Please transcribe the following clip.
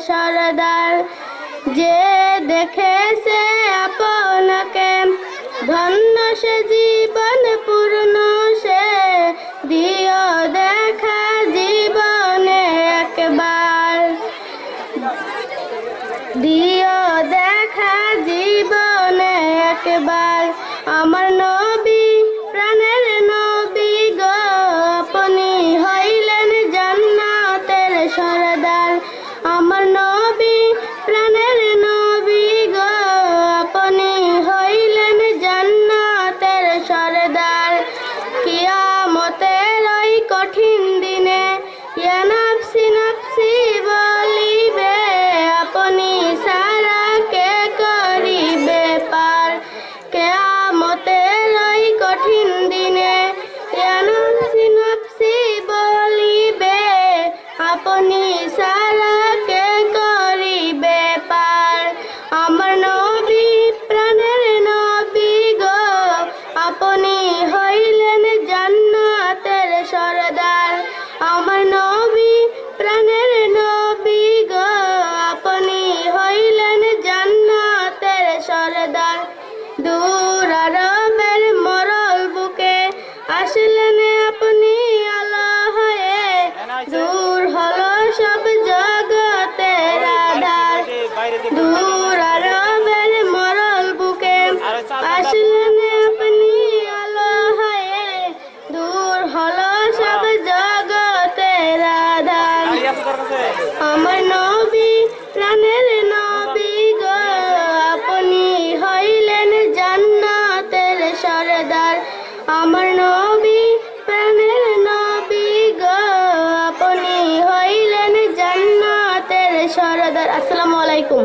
সরদার। যে দেখেছে আপনাকে ধন্য সে জীবন পূর্ণ, সে দিও দেখা জীবনে একবার, দিও দেখা জীবনে একবার। আমার নবী প্রাণের নবী গো, আপনি হইলেন জান্নাতের সরদার। আমার নবী প্রাণের নবী গো, আপনি হইলেন জান্নাতের সরদার। কিয়ামতের ওই কঠিন দিনে ইয়া নাফসি নাফসি বলিবে, আপনি সারা কে করিবে পার। কিয়ামতের ওই কঠিন দিনে ইয়া নাফসি নাফসি বলিবে, আপনি সারা কে করিবে পার। আমার নবী প্রাণের নবী গো, আপনি হইলেন জান্নাতের সরদার। আমার নবী প্রাণের নবী গো, আপনি হইলেন জান্নাতের সরদার। দূর আরবের মরল বুকে আসলেন আপনি আলো হয়ে, দূর হলো সব জগতের আধার। দূর আরবের মরল বুকে আসলেন আপনি আলো হয়ে, দূর হলো সব জগতের আধার। আমার নবী প্রাণের নবী গো, আপনি হইলেন জান্নাতের সরদার। আমার নবী প্রাণের নবী গো, আপনি হইলেন জান্নাতের সরদার। আসসালামু আলাইকুম।